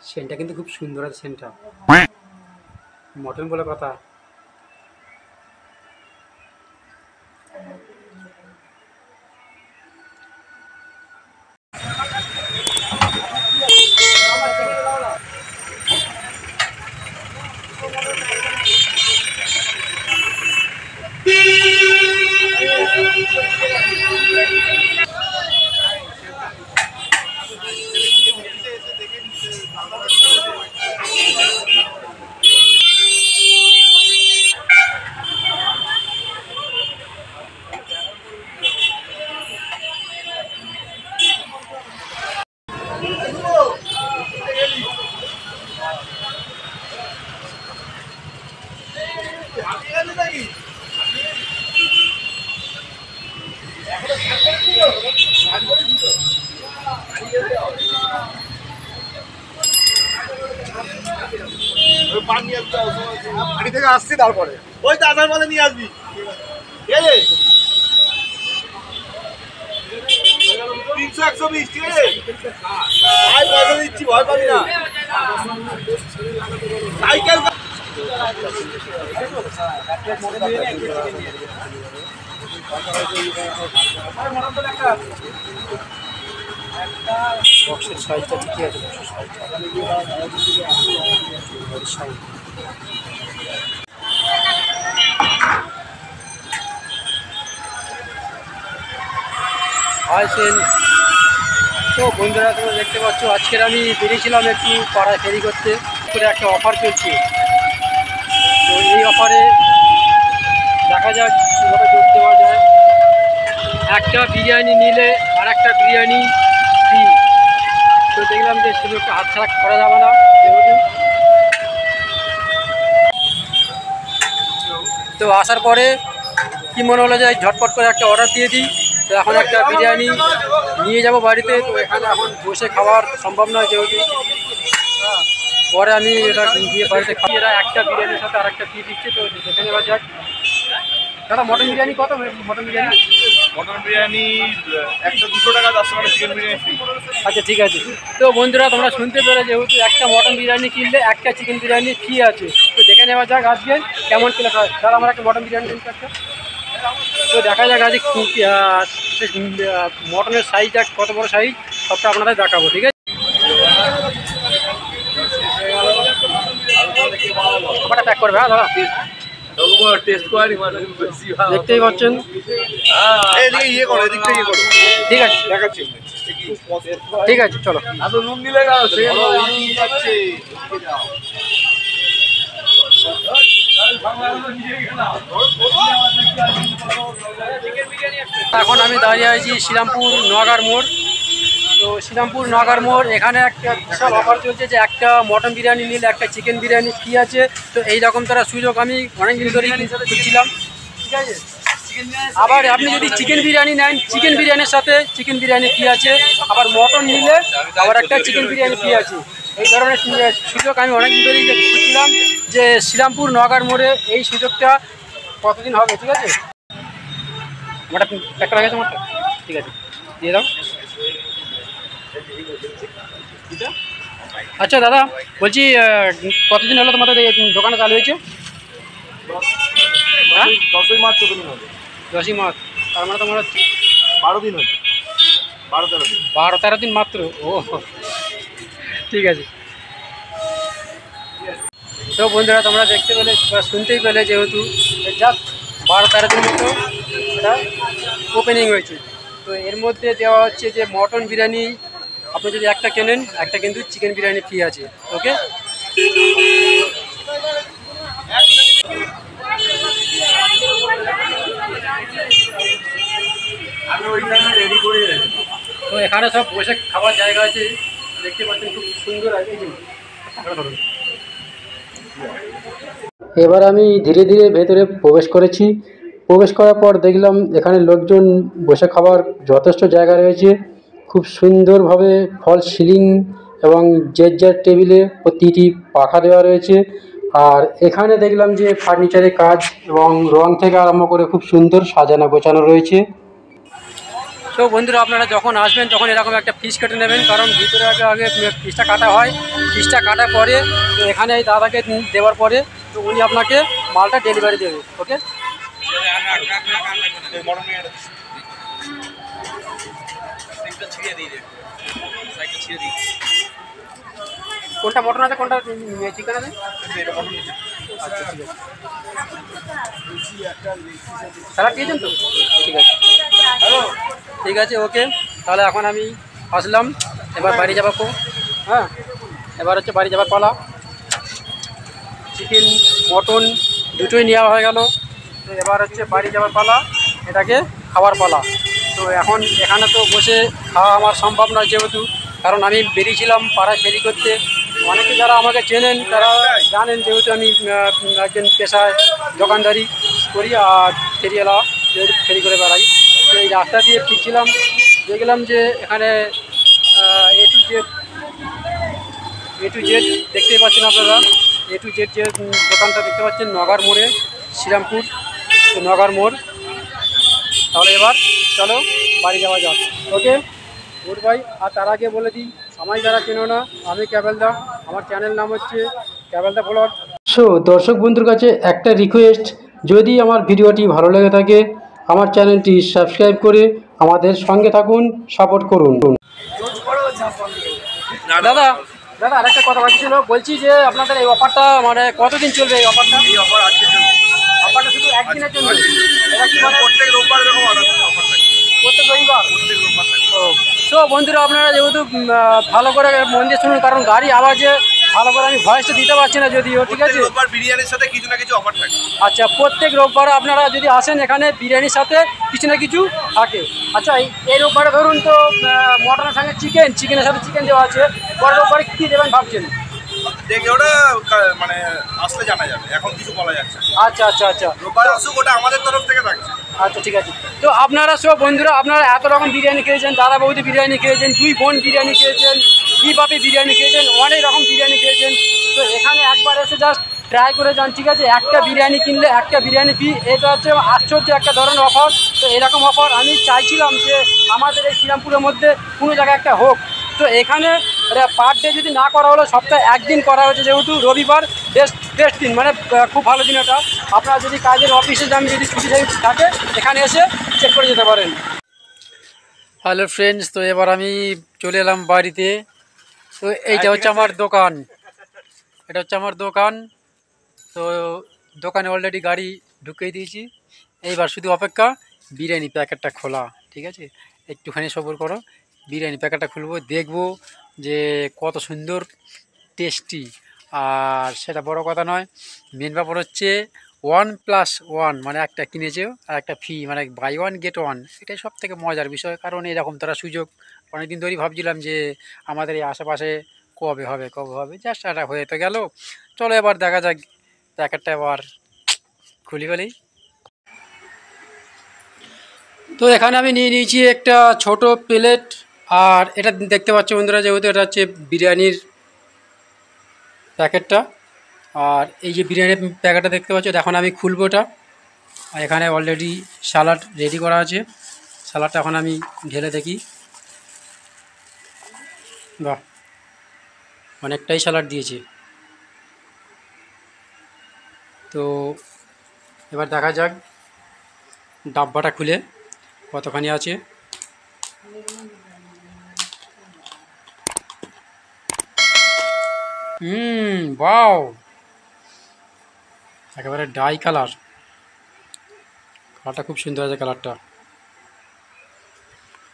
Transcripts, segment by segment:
সেন্টটা কিন্তু খুব সুন্দর আছে সেন্টটা, মটন বলে কথা। বাড়ি থেকে আসছি তারপরে ওই তো আসার পরে নিয়ে আসবি। 300-120 ঠিক আছে ভাই, পয়সা দিচ্ছি, ভয় পাবি না। সাইকেল বক্সের সাইজটা ঠিকই আছে, বক্সের সাইজ। হাই সেন। তো বন্ধুরা তোমরা দেখতে পাচ্ছ আজকের আমি বেরিয়েছিলাম একটু পাড়ায় ফেরি করতে, করে একটা অফার চলছে। তো এই অফারে দেখা যাক কীভাবে যোগ দেওয়া যায়। একটা বিরিয়ানি নিলে আর একটা বিরিয়ানি ফ্রি। তো দেখলাম যে সুযোগটা হাতছাড়া করা যাবে না যেহেতু। তো আসার পরে কি মনে হলো যে ঝটপট করে একটা অর্ডার দিয়ে দিই। তো এখন একটা বিরিয়ানি নিয়ে যাব বাড়িতে। তো এখানে এখন বসে খাওয়ার সম্ভব নয় যেহেতু, পরে আমি এটা গিয়ে বাড়িতে খাই। এরা একটা বিরিয়ানির সাথে আর একটা ফ্রি দিচ্ছে, তো দেখে নেওয়া যাক। দাদা মটন বিরিয়ানি কত? মটন বিরিয়ানি 100-200 টাকা, 10 টাকা চিকেন বিরিয়ানি ফ্রি। আচ্ছা ঠিক আছে। তো বন্ধুরা তোমরা শুনতে পেলে যেহেতু একটা মটন বিরিয়ানি কিনলে একটা চিকেন বিরিয়ানি ফ্রি আছে। তো দেখে নেওয়া যাক আজকে কেমন কিনা হয়। তাহলে আমরা একটা মটন বিরিয়ানি কিনতে একটা। তো দেখা যাক আজকে মটনের সাইজটা কত বড় সাইজ সবটা আপনাদের দেখাবো, ঠিক আছে? খাবারটা প্যাক করবে, হ্যাঁ দাদা। দেখতেই পাচ্ছেন, ঠিক আছে দেখাচ্ছি। ঠিক আছে চলো। নুন দিলে এখন আমি দাঁড়িয়ে আছি শ্রীরামপুর নোয়াগার মোড়। তো শ্রীরামপুর নোয়াগার মোড় এখানে একটা বিশাল অফার চলছে যে একটা মটন বিরিয়ানি নিলে একটা চিকেন বিরিয়ানি ফ্রি আছে। তো এইরকম তারা সুযোগ আমি অনেকদিন ধরেই খুঁজছিলাম, ঠিক আছে? আবার আপনি যদি চিকেন বিরিয়ানি নেন, চিকেন বিরিয়ানির সাথে চিকেন বিরিয়ানি ফ্রি আছে। আবার মটন নিলে আবার একটা চিকেন বিরিয়ানি ফ্রি আছে। এই ধরনের সুযোগ আমি অনেকদিন ধরেই খুঁজছিলাম যে শ্রীরামপুর নোয়াগার মোড়ে এই সুযোগটা কতদিন হবে, ঠিক আছে? মোটা প্যাক করা গেছে মোটটা, ঠিক আছে দিয়ে দাও। আচ্ছা দাদা বলছি কতদিন হলো তোমাদের এই দোকানে চালু হয়েছে? 10 মার্চ 14 দিন হবে। 10ই মার্চ, তার মানে তোমার 12 দিন হচ্ছে, 12-13 দিন। 12-13 দিন মাত্র। ও ঠিক আছে। তো বন্ধুরা তোমরা দেখতে পেলে বা শুনতেই পেলে যেহেতু জাস্ট 12-13 দিন মতো এটা ওপেনিং হয়েছে। তো এর মধ্যে দেওয়া হচ্ছে যে মটন বিরিয়ানি আপনি যদি একটা কেনেন একটা কিন্তু চিকেন বিরিয়ানি ফ্রি আছে, ওকে? তো এখানে সব বসে খাবার জায়গা আছে, দেখতে পাচ্ছেন খুব সুন্দর আছে। এবার আমি ধীরে ধীরে ভেতরে প্রবেশ করেছি। প্রবেশ করার পর দেখলাম এখানে লোকজন বসে খাবার যথেষ্ট জায়গা রয়েছে। খুব সুন্দরভাবে ফল সিলিং এবং যার টেবিলে প্রতিটি পাখা দেওয়া রয়েছে। আর এখানে দেখলাম যে ফার্নিচারের কাজ এবং রং থেকে আরম্ভ করে খুব সুন্দর সাজানো গোছানো রয়েছে। তো বন্ধুরা আপনারা যখন আসবেন তখন এরকম একটা পিস কেটে নেবেন, কারণ ভিতরে আগে আগে পিসটা কাটা হয়। পিসটা কাটার পরে তো এখানে এই দাদাকে দেওয়ার পরে তো উনি আপনাকে মালটা ডেলিভারি দেবে। ওকে, কোনটা মটন আছে কোনটা চিকেন আছে? আচ্ছা ঠিক আছে, স্যালাড দিয়েছেন তো? ঠিক আছে, ঠিক আছে, ওকে। তাহলে এখন আমি আসলাম, এবার বাড়ি যাবো। হ্যাঁ, এবার হচ্ছে বাড়ি যাবার পালা। চিকেন মটন দুটোই নেওয়া হয়ে গেল, তো এবার হচ্ছে বাড়ি যাবার পালা, এটাকে খাওয়ার পালা। তো এখন এখানে তো বসে খাওয়া আমার সম্ভব নয়, যেহেতু কারণ আমি বেরিয়েছিলাম পাড়ায় ফেরি করতে। অনেকে যারা আমাকে চেনেন তারা জানেন, যেহেতু আমি একজন পেশায় দোকানদারি করি আর ফেরিওয়ালা, ফেরি করে বেড়াই। তো এই রাস্তা দিয়ে ফিরছিলাম, দেখলাম যে এখানে এ টু জেড দেখতেই পাচ্ছেন আপনারা। এ টু জেড যে দোকানটা দেখতে পাচ্ছেন নগার মোড়ে, শ্রীরামপুর, তো নগার মোড়। তাহলে এবার চলো বাড়ি যাওয়া যাক। ওকে, গুড বাই। আর তার আগে বলে দিই, আমায় যারা চেনো না, আমি ক্যাবেলদা, আমার চ্যানেল নাম হচ্ছে ক্যাবেলদা ব্লগ। সো দর্শক বন্ধুর কাছে একটা রিকোয়েস্ট, যদি আমার ভিডিওটি ভালো লেগে থাকে আমার চ্যানেলটি সাবস্ক্রাইব করে আমাদের সঙ্গে থাকুন, সাপোর্ট করুন। দাদা দাদা আরেকটা কথা বাকি ছিল, বলছি যে আপনাদের এই অফারটা মানে কতদিন চলবে এই অফারটা? এই অফার আজকের জন্য। অফারটা শুধু একদিনের জন্য? এটা কি মানে প্রত্যেক রোববার এরকম অফার থাকে। প্রত্যেক রবিবার? প্রত্যেক রোববার থাকে। তো বন্ধুরা আপনারা যেহেতু ভালো করে মন দিয়ে শুনুন, কারণ গাড়ি আওয়াজে ভালো করে আমি ভয়েসটা দিতে পারছি না যদিও, ঠিক আছে? রোববার বিরিয়ানির সাথে কিছু না কিছু অফার থাকে। আচ্ছা, প্রত্যেক রোববার আপনারা যদি আসেন এখানে বিরিয়ানির সাথে কিছু না কিছু থাকে। আচ্ছা, এই রোববারে ধরুন তো মটনের সঙ্গে চিকেনের সাথে চিকেন দেওয়া আছে, পরের রোববারে কী দেবেন ভাবছেন? দেখে ওটা মানে আসলে জানা যাবে, এখন কিছু বলা যাচ্ছে না। আচ্ছা আচ্ছা আচ্ছা, রোববার আসুক, ওটা আমাদের তরফ থেকে থাকছে। আচ্ছা ঠিক আছে। তো আপনারা সব বন্ধুরা আপনারা এত রকম বিরিয়ানি খেয়েছেন, দাদা বৌদি বিরিয়ানি খেয়েছেন, দুই বোন বিরিয়ানি খেয়েছেন, বাপি বিরিয়ানি খেয়েছেন, অনেক রকম বিরিয়ানি খেয়েছেন। তো এখানে একবার এসে জাস্ট ট্রাই করে যান, ঠিক আছে? একটা বিরিয়ানি কিনলে একটা বিরিয়ানি ফ্রি, এটা হচ্ছে আশ্চর্য একটা ধরনের অফার। তো এরকম অফার আমি চাইছিলাম যে আমাদের এই শ্রীরামপুরের মধ্যে কোনো জায়গায় একটা হোক। তো এখানে পার ডে যদি না করা হলো, সপ্তাহে একদিন করা হয়েছে, যেহেতু রবিবার বেস্ট দিন, মানে খুব ভালো দিন এটা। আপনারা যদি কাজের অফিসে যান, যদি ছুটি থাকে, এখানে এসে চেক করে যেতে পারেন। হ্যালো ফ্রেন্ডস, তো এবার আমি চলে এলাম বাড়িতে। তো এইটা হচ্ছে আমার দোকান, এটা হচ্ছে আমার দোকান। তো দোকানে অলরেডি গাড়ি ঢুকিয়ে দিয়েছি, এইবার শুধু অপেক্ষা বিরিয়ানি প্যাকেটটা খোলা, ঠিক আছে? একটুখানি সবর করো, বিরিয়ানি প্যাকেটটা খুলবো, দেখবো যে কত সুন্দর টেস্টি। আর সেটা বড় কথা নয়, মেন ব্যাপার হচ্ছে 1+1, মানে একটা কিনেছেও আর একটা ফ্রি, মানে বাই ওয়ান গেট ওয়ান। এটাই সব থেকে মজার বিষয়, কারণ এরকম তারা সুযোগ অনেকদিন ধরেই ভাবছিলাম যে আমাদের এই আশেপাশে কবে হবে জাস্ট এটা হয়ে তো গেল। চলো এবার দেখা যাক প্যাকেটটা এবার খুলি ফেলি। তো এখানে আমি নিয়ে নিয়েছি একটা ছোট প্লেট, আর এটা দেখতে পাচ্ছ বন্ধুরা, যেহেতু এটা হচ্ছে বিরিয়ানির প্যাকেটটা। আর এই যে বিরিয়ানির প্যাকেটটা দেখতে পাচ্ছ, এখন আমি খুলবো এটা। আর এখানে অলরেডি স্যালাড রেডি করা আছে, স্যালাডটা এখন আমি ঢেলে দেখি। বাহ, অনেকটাই স্যালাড দিয়েছে। তো এবার দেখা যাক ডাব্বাটা খুলে কতখানি আছে। বাও, একেবারে ডাই কালারটা খুব সুন্দর আছে কালারটা।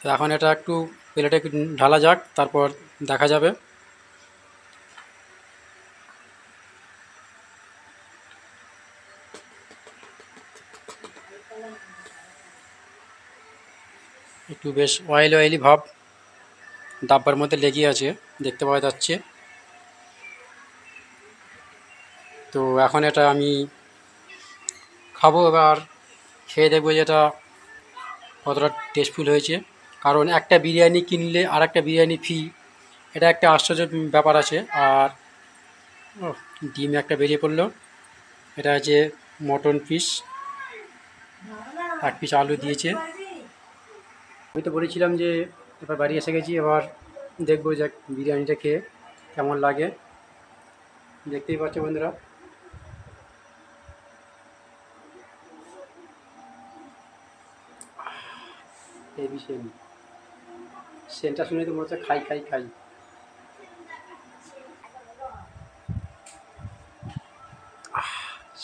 তো এখন এটা একটু প্লেটে একটু ঢালা যাক, তারপর দেখা যাবে। একটু বেশ অয়েলি ভাব ডাব্বার মধ্যে লেগে আছে, দেখতে পাওয়া যাচ্ছে। তো এখন এটা আমি খাবো, এবার খেয়ে দেখবো যে এটা কতটা টেস্টফুল হয়েছে। কারণ একটা বিরিয়ানি কিনলে আর একটা বিরিয়ানি ফ্রি, এটা একটা আশ্চর্য ব্যাপার আছে। আর ডিম একটা বেরিয়ে পড়লো, এটা হচ্ছে মটন পিস, এক পিস আলু দিয়েছে। আমি তো বলেছিলাম যে এবার বাড়ি এসে গেছি, এবার দেখবো যে বিরিয়ানিটা খেয়ে কেমন লাগে। দেখতেই পাচ্ছ বন্ধুরা, এই বিষয় সেন্টটা শুনে তো মনে হচ্ছে খাই খাই খাই।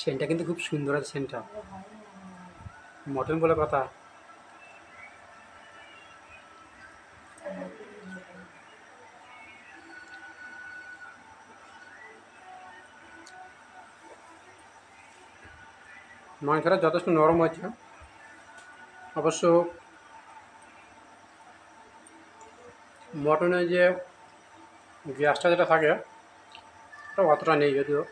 সেন্টটা কিন্তু খুব সুন্দর আছে, সেন্টটা মটন বলে কথা। মাংসটা যথেষ্ট নরম আছে, অবশ্য মটনের যে গ্যাসটা যেটা থাকে ওটা অতটা নেই যদিও।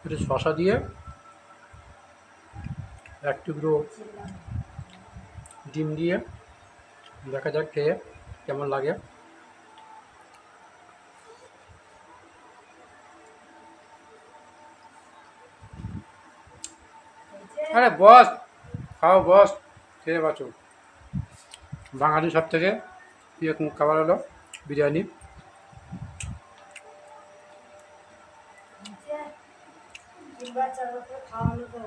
একটু শসা দিয়ে এক টুকরো ডিম দিয়ে দেখা যাক খেয়ে কেমন লাগে। আরে বস, খাও বস, খেয়ে বাঁচো। বাঙালি সব থেকে প্রিয় খাবার হলো বিরিয়ানি। তিন বাচ্চার খাওয়ানো তো